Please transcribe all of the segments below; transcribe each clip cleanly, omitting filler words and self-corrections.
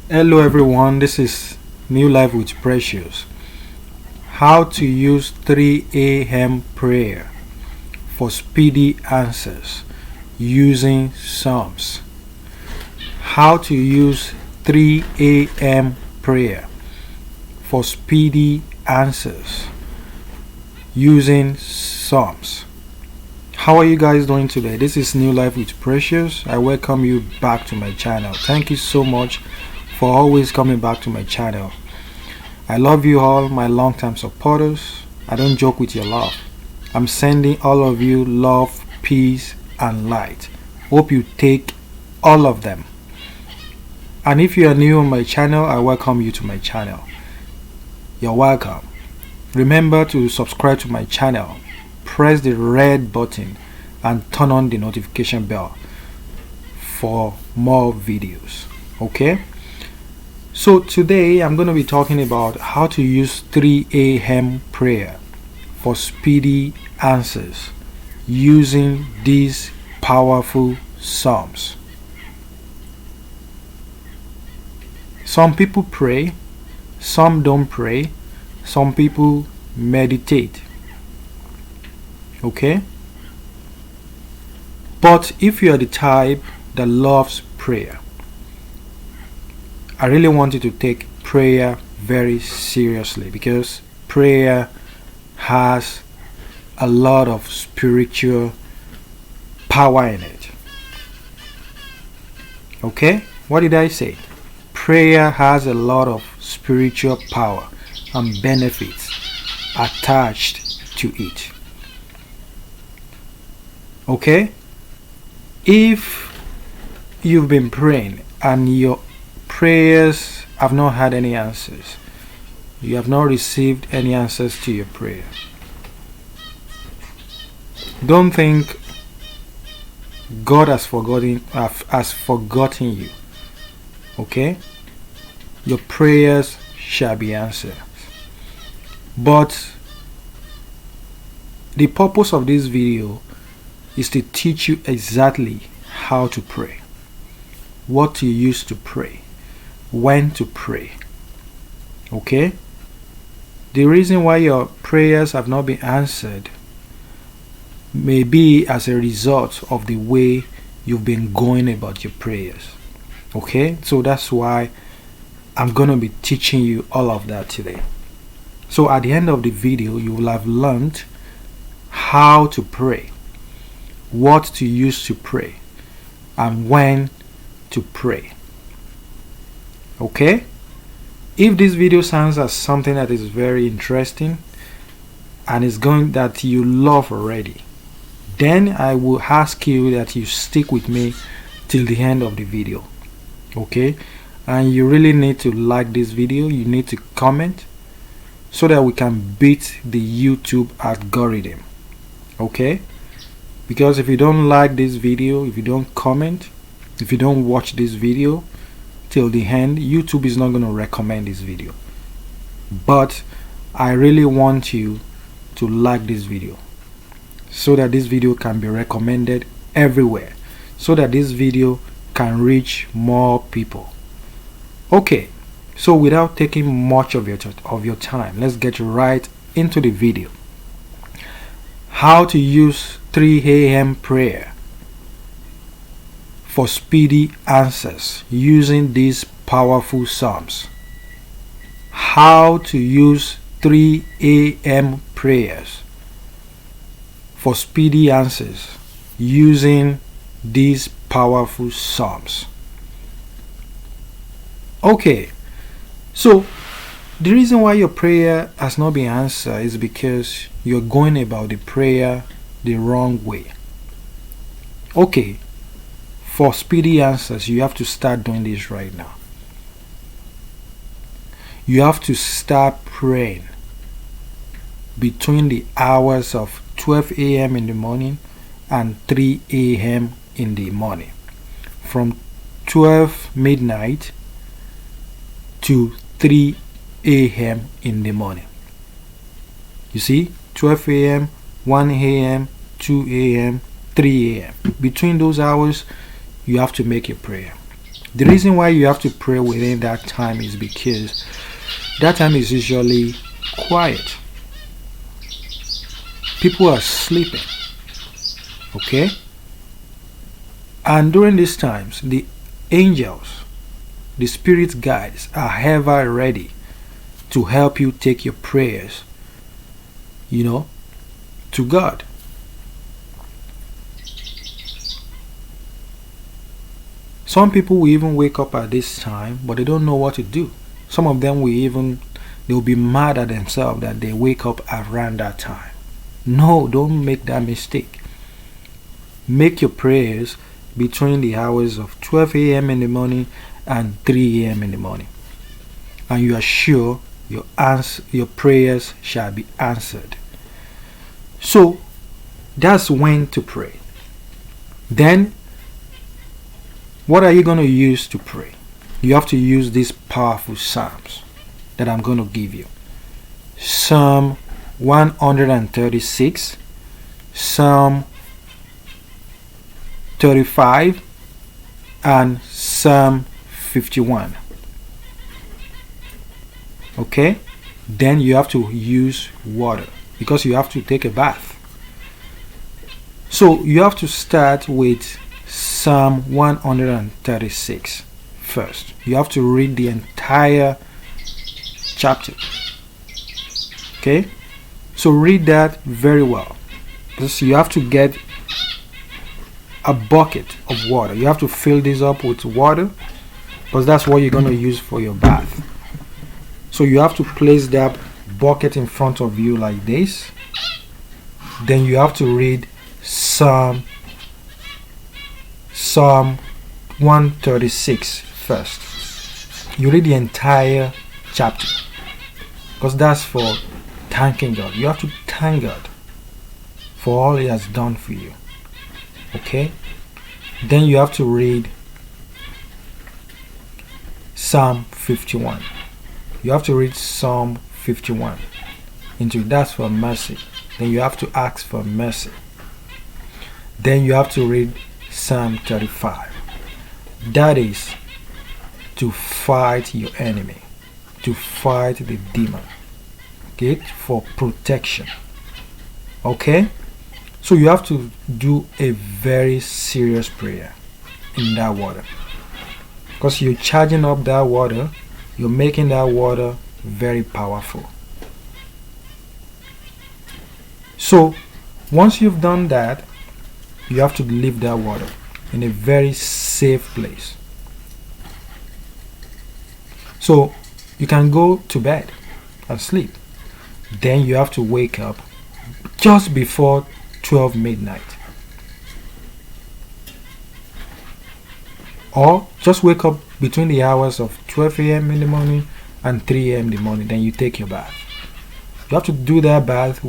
Hello everyone, this is New Life with Precious. How to use 3 a.m. prayer for speedy answers using Psalms. How to use 3 a.m. prayer for speedy answers using Psalms. How are you guys doing today? This is New Life with Precious. I welcome you back to my channel. Thank you so much for always coming back to my channel. I love you all, my long-time supporters. I don't joke with your love. I'm sending all of you love, peace, and light. Hope you take all of them. And if you are new on my channel, I welcome you to my channel. You're welcome. Remember to subscribe to my channel. Press the red button and turn on the notification bell for more videos. Okay? So today I'm going to be talking about how to use 3 a.m. prayer for speedy answers using these powerful Psalms. Some people pray, some don't pray, some people meditate. Okay? But if you are the type that loves prayer, I really want you to take prayer very seriously because prayer has a lot of spiritual power in it. Okay? What did I say? Prayer has a lot of spiritual power and benefits attached to it. Okay? If you've been praying and your prayers have not had any answers, you have not received any answers to your prayer, don't think God has forgotten you. Okay? Your prayers shall be answered. But the purpose of this video is to teach you exactly how to pray, what to use to pray, when to pray. Okay? The reason why your prayers have not been answered may be as a result of the way you've been going about your prayers. Okay? So that's why I'm going to be teaching you all of that today. So at the end of the video, you will have learned how to pray, what to use to pray, and when to pray. Okay? If this video sounds as something that is very interesting and is going that you love already, then I will ask you that you stick with me till the end of the video. Okay? And you really need to like this video, you need to comment so that we can beat the YouTube algorithm. Okay? Because if you don't like this video, if you don't comment, if you don't watch this video till the end, YouTube is not going to recommend this video. But I really want you to like this video so that this video can be recommended everywhere, so that this video can reach more people. Okay, so without taking much of your time, let's get right into the video. How to use 3 a.m. prayer for speedy answers using these powerful Psalms. How to use 3 a.m. prayers for speedy answers using these powerful Psalms. Okay, so the reason why your prayer has not been answered is because you're going about the prayer the wrong way. Okay, for speedy answers, you have to start doing this right now. You have to start praying between the hours of 12 a.m. in the morning and 3 a.m. in the morning. From 12 midnight to 3 a.m. in the morning. You see, 12 a.m., 1 a.m., 2 a.m., 3 a.m. Between those hours, you have to make your prayer. The reason why you have to pray within that time is because that time is usually quiet. People are sleeping. Okay? And during these times, the angels, the spirit guides are ever ready to help you take your prayers, to God. Some people will even wake up at this time, but they don't know what to do. Some of them they'll be mad at themselves that they wake up around that time. No, don't make that mistake. Make your prayers between the hours of 12 a.m. in the morning and 3 a.m. in the morning. And you are sure your prayers shall be answered. So, that's when to pray. Then, what are you going to use to pray? You have to use these powerful psalms that I'm going to give you. Psalm 136, Psalm 35, and Psalm 51. Okay? Then you have to use water because you have to take a bath. So you have to start with Psalm 136 first. You have to read the entire chapter. Okay? So read that very well. Because you have to get a bucket of water. You have to fill this up with water because that's what you're going to use for your bath. So you have to place that bucket in front of you like this. Then you have to read Psalm 136 first. You read the entire chapter because that's for thanking God. You have to thank God for all He has done for you. Okay? Then you have to read Psalm 51. You have to read Psalm 51. That's for mercy. Then you have to ask for mercy. Then you have to read Psalm 35. That is to fight your enemy, to fight the demon. Okay? For protection. Okay? So you have to do a very serious prayer in that water. Because you're charging up that water, you're making that water very powerful. So once you've done that, you have to leave that water in a very safe place. So you can go to bed and sleep. Then you have to wake up just before 12 midnight. Or just wake up between the hours of 12 a.m. in the morning and 3 a.m. in the morning. Then you take your bath. You have to do that bath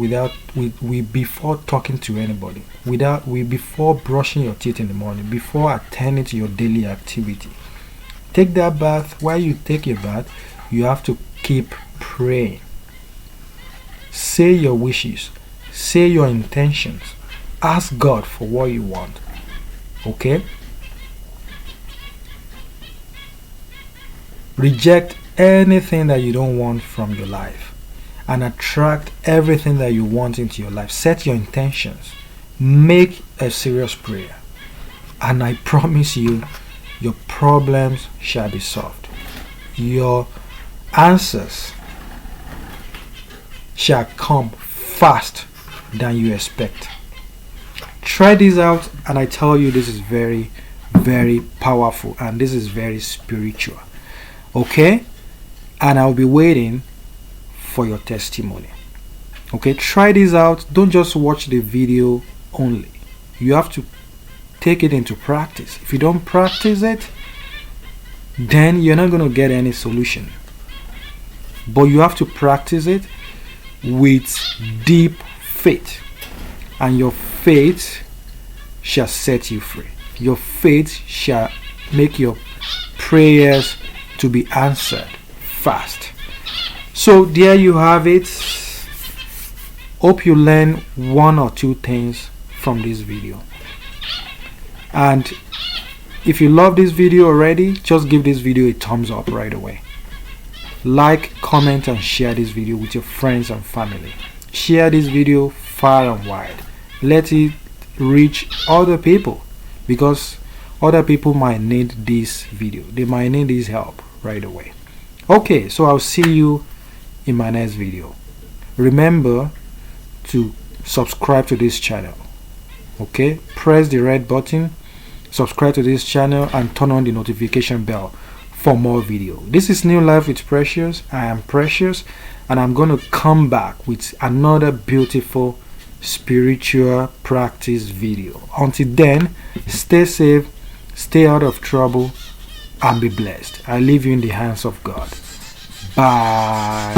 before talking to anybody, before brushing your teeth in the morning, before attending to your daily activity. Take that bath. While you take your bath, you have to keep praying. Say your wishes. Say your intentions. Ask God for what you want. Okay? Reject anything that you don't want from your life and attract everything that you want into your life. Set your intentions. Make a serious prayer. And I promise you, your problems shall be solved. Your answers shall come fast than you expect. Try this out, and I tell you, this is very, very powerful, and this is very spiritual. Okay? And I'll be waiting for your testimony. Okay? Try this out. Don't just watch the video only. You have to take it into practice. If you don't practice it, then you're not going to get any solution. But you have to practice it with deep faith, and your faith shall set you free. Your faith shall make your prayers to be answered fast. So there you have it. Hope you learn one or two things from this video. And If you love this video already, just give this video a thumbs up right away. Like, comment and share this video with your friends and family. Share this video far and wide. Let it reach other people, because other people might need this video. They might need this help right away. Okay, so I'll see you in my next video. Remember to subscribe to this channel. Okay, press the red button, subscribe to this channel, and turn on the notification bell for more video. This is New Life with Precious. I am Precious, and I'm going to come back with another beautiful spiritual practice video. Until then, stay safe, stay out of trouble, and be blessed. I leave you in the hands of God. Bye.